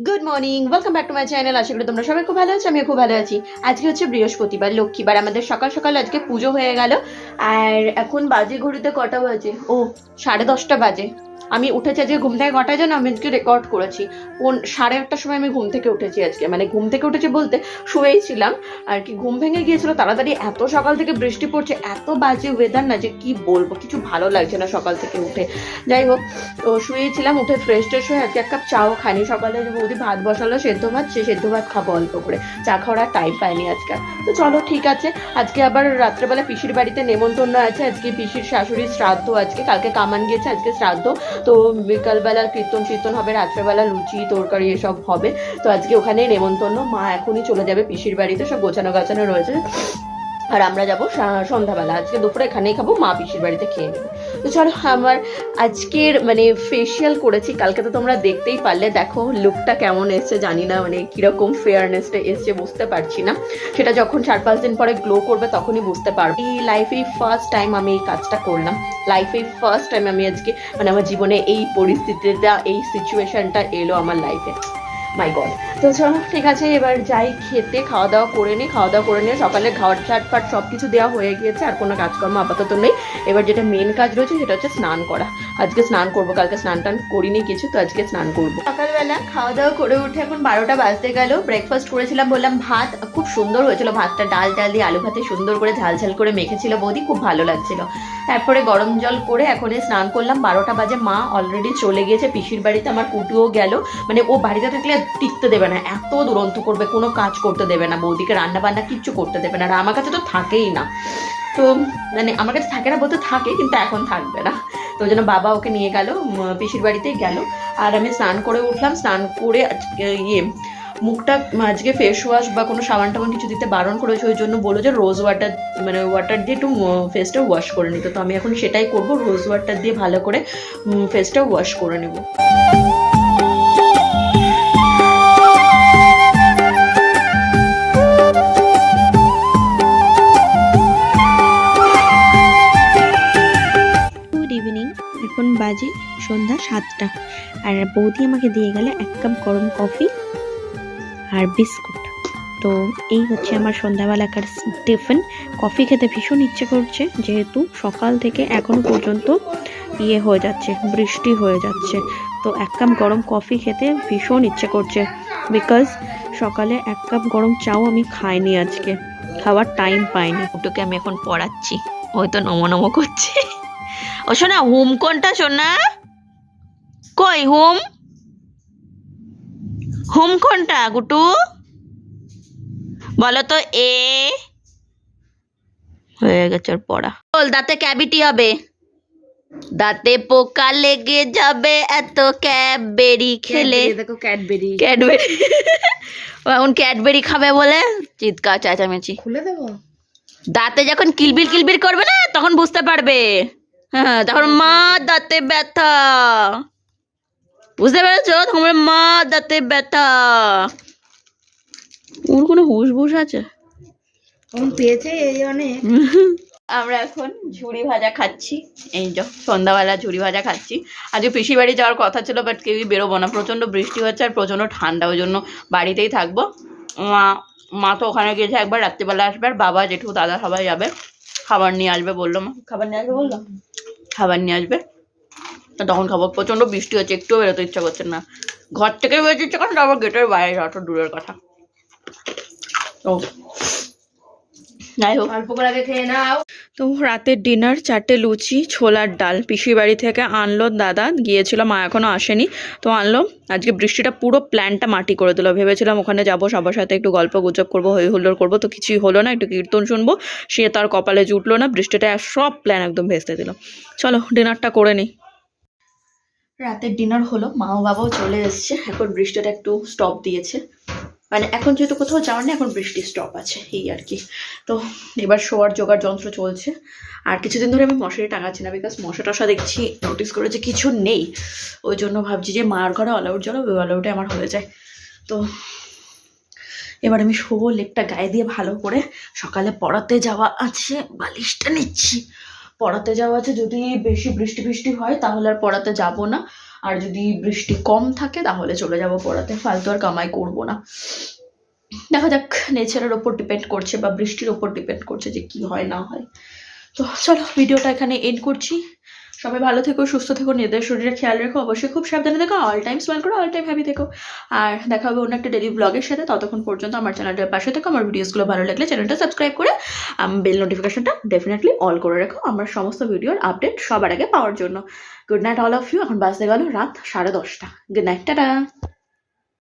Good morning, welcome back to my channel. আশা করি তোমরা সবাই খুব ভালো আছো, আমিও খুব ভালো আছি। আজকে হচ্ছে বৃহস্পতিবার, লক্ষ্মীবার। আমাদের সকাল সকাল আজকে পুজো হয়ে গেল। আর এখন বাজে ঘড়িতে কটা বাজে? ও 10:30 বাজে। আমি উঠেছি আজকে ঘুম থেকে, কটায় যেন আমি আজকে রেকর্ড করেছি 8:30টার সময় আমি ঘুম থেকে উঠেছি আজকে। মানে ঘুম থেকে উঠেছি বলতে শুয়েই ছিলাম আর কি, ঘুম ভেঙে গিয়েছিল তাড়াতাড়ি। এত সকাল থেকে বৃষ্টি পড়ছে, এত বাজে ওয়েদার না যে কি বলবো, কিছু ভালো লাগছে না সকাল থেকে উঠে। যাই হোক, তো শুয়েছিলাম, উঠে ফ্রেশ ট্রেশ হয়ে আজকে এক কাপ চাও খাইনি। সকালে বৌদি ভাত বসালো, সেদ্ধ ভাত, সে সেদ্ধ ভাত খাবো অল্প করে, চা খাওয়ার আর টাইম পাইনি আজকে। তো চলো ঠিক আছে, আজকে আবার রাত্রেবেলা পিসির বাড়িতে নেমন্তন্ন আছে। আজকে পিসির শাশুড়ির শ্রাদ্ধ, আজকে কালকে কামান গিয়েছে, আজকে শ্রাদ্ধ। তো বিকালবেলা কীর্তন হবে, রাত্রেবেলা লুচি তরকারি এসব হবে। তো আজকে ওখানে নেমন্তন্ন। মা এখনই চলে যাবে পিসির বাড়িতে, সব গোছানো গাছানো রয়েছে। আর আমরা যাবো সন্ধ্যাবেলা, আজকে দুপুরে এখানেই খাবো, মা পিসির বাড়িতে খেয়ে নেবো। তো চলো, আমার আজকের মানে ফেসিয়াল করেছি কালকে, তো তোমরা দেখতেই পারলে। দেখো লুকটা কেমন এসছে জানি না, মানে কিরকম ফেয়ারনেসটা এসছে বুঝতে পারছি না। সেটা যখন 4-5 দিন পরে গ্লো করবে তখনই বুঝতে পারবো। এই লাইফেই ফার্স্ট টাইম আমি এই কাজটা করলাম। লাইফেই ফার্স্ট টাইম আমি আজকে, মানে আমার জীবনে এই পরিস্থিতিটা, এই সিচুয়েশনটা এলো আমার লাইফে। মাই গড। তো চলো ঠিক আছে, এবার যাই খেতে, খাওয়া দাওয়া করে নিই। খাওয়া দাওয়া করে নিয়ে সকালে ঘর ঝাটপাট সব কিছু দেওয়া হয়ে গিয়েছে, আর কোনো কাজকর্ম আপাতত নেই। এবার যেটা মেন কাজ রয়েছে সেটা হচ্ছে স্নান করা। আজকে স্নান করবো, কালকে স্নান টান করিনি কিছু, তো আজকে স্নান করবো। সকালবেলা খাওয়া দাওয়া করে উঠে এখন 12টা বাজতে গেল। ব্রেকফাস্ট করেছিলাম, বললাম ভাত খুব সুন্দর হয়েছিল, ভাতটা ডাল দিয়ে আলু ভাতে সুন্দর করে ঝাল ঝাল করে মেখেছিল বৌদি, খুব ভালো লাগছিল। তারপরে গরম জল করে এখন স্নান করলাম। 12টা বাজে, মা অলরেডি চলে গিয়েছে পিসির বাড়িতে। আমার কুটুও গেল, মানে ও বাড়িতে থাকলে টিকতে দেবে না, এত দুরন্ত করবে, কোনো কাজ করতে দেবে না, বৌদিকে রান্না বান্না কিচ্ছু করতে দেবে না। আর আমার কাছে তো থাকেই না, তো মানে আমার কাছে থাকে না বলতে থাকে, কিন্তু এখন থাকবে না। তো ওই জন্য বাবা ওকে নিয়ে গেল, পিসির বাড়িতেই গেল। আর আমি স্নান করে উঠলাম, স্নান করে মুখটা আজকে ফেস ওয়াশ বা কোনো সাবান টাবান কিছু দিতে বারণ করেছে, ওই জন্য বলো যে রোজ ওয়াটার, মানে ওয়াটার দিয়ে একটু ফেসটা ওয়াশ করে নিতে। তো আমি এখন সেটাই করবো, রোজ ওয়াটার দিয়ে ভালো করে ফেসটা ওয়াশ করে নেব। এখন বাজে সন্ধ্যা 7টা, আর বৌদি আমাকে দিয়ে গেল 1 কাপ গরম কফি আর বিস্কুট। তো এই হচ্ছে আমার সন্ধ্যাবেলাকার টিফিন। কফি খেতে ভীষণ ইচ্ছে করছে, যেহেতু সকাল থেকে এখনো পর্যন্ত হয়ে যাচ্ছে, বৃষ্টি হয়ে যাচ্ছে। তো 1 কাপ গরম কফি খেতে ভীষণ ইচ্ছে করছে, বিকজ সকালে 1 কাপ গরম চাও আমি খাইনি আজকে, খাওয়ার টাইম পাইনি। ওটাকে আমি এখন পড়াচ্ছি, ওই তো নমো নমো করছে। ও শোনা, হুম কোনটা শোনা? কই হুম? হুম কোনটা গুটু? বলো তো। হয়ে গেছে ওর পড়া। বল, দাঁতে ক্যাভিটি হবে, দাঁতে পোকা লেগে যাবে এত ক্যাডবেরি খেলে। দেখো ক্যাডবেরি এখন ক্যাডবেরি খাবে বলে চিৎকার চেঁচামেচি। খুলে দেবো, দাঁতে যখন কিলবিল কিলবিল করবে না তখন বুঝতে পারবে। হ্যাঁ, তখন মা দাঁতে ব্যথা, বুঝতে পেরেছো? তোমার মা দাঁতে ব্যথা। ওর কোনো হুশ বুস আছে? পেয়েছে এই অনেক। আমরা এখন ঝুড়ি ভাজা খাচ্ছি, এই যে সন্ধ্যাবেলা ঝুড়ি ভাজা খাচ্ছি। আজকে পিসির বাড়ি যাওয়ার কথা ছিল, বাট কেউই বেরোবো না, প্রচণ্ড বৃষ্টি হচ্ছে আর প্রচণ্ড ঠান্ডা, ওই জন্য বাড়িতেই থাকবো। মা তো ওখানে গিয়েছে, একবার রাত্রিবেলা আসবে, আর বাবা জেঠু দাদা সবাই যাবে, খাবার নিয়ে আসবে বললো। মা খাবার নিয়ে আসবে বললো, খাবার নিয়ে আসবে, তো তখন খাবো। প্রচণ্ড বৃষ্টি হচ্ছে, একটুও বেরোতে ইচ্ছা করছে না, ঘর থেকে বেরোতে ইচ্ছা করছে, তারপর গেটের বাইরে যাওয়া তো দূরের কথা। তো যাই হোক, অল্প করে আগে খেয়ে নাও। তো রাতের ডিনার 4টে লুচি, ছোলার ডাল পিসির বাড়ি থেকে আনলো দাদা, গিয়েছিল, মা এখনো আসেনি, তো আনলো। আজকে বৃষ্টিটা পুরো প্ল্যানটা মাটি করে দিল। ভেবেছিলাম ওখানে যাবো, সবার সাথে একটু গল্প গুজব করবো, হই হুল্লোড় করবো, তো কিছুই হলো না। একটু কীর্তন শুনবো, সে তার কপালে জুটলো না, বৃষ্টিটা সব প্ল্যান একদম ভেস্তে দিল। চলো ডিনারটা করে নিই। রাতের ডিনার হলো, মা ও বাবাও চলে এসছে, এখন বৃষ্টিটা একটু স্টপ দিয়েছে, মানে এখন যেহেতু কোথাও যাওয়ার নেই, এখন বৃষ্টি স্টপ আছে, এই আর কি। তো এবার শোয়ার জোগাড় যন্ত্র চলছে। আর কিছুদিন ধরে আমি মশারি টাঙাচ্ছি না, বিকজ মশা টশা দেখছি, নোটিস করে যে কিছু নেই, ওই জন্য ভাবছি যে মার ঘরে অল আউট জ্বালাবো, অল আউটে আমার হয়ে যায়। তো এবার আমি শোবো, লেপটা গায়ে দিয়ে ভালো করে। সকালে পড়াতে যাওয়া আছে, বালিশটা নিচ্ছি, পড়াতে যাওয়া আছে। যদি বেশি বৃষ্টি হয় তাহলে আর পড়াতে যাব না, আর যদি বৃষ্টি কম থাকে তাহলে চলে যাব পড়াতে, ফালতু আর কামাই করবো না। দেখা যাক, নেচারের ওপর ডিপেন্ড করছে বা বৃষ্টির ওপর ডিপেন্ড করছে যে কি হয় না হয়। তো চলো ভিডিওটা এখানে এন্ড করছি। সবাই ভালো থেকো, সুস্থ থেকো, নিজেদের শরীরের খেয়াল রেখো, অবশ্যই খুব সাবধানে থেকো, অল টাইম স্মাইল করো, অল টাইম হ্যাপি থেকো। আর দেখা হবে অন্য একটা ডেলি ব্লগের সাথে। ততক্ষণ পর্যন্ত আমার চ্যানেলটার পাশে থেকো, আমার ভিডিওসগুলো ভালো লাগলে চ্যানেলটা সাবস্ক্রাইব করে বেল নোটিফিকেশনটা ডেফিনেটলি অল করে রাখো আমার সমস্ত ভিডিওর আপডেট সবার আগে পাওয়ার জন্য। Good night all of you. এখন বাজতে গেল রাত 10:30। Good night, tata.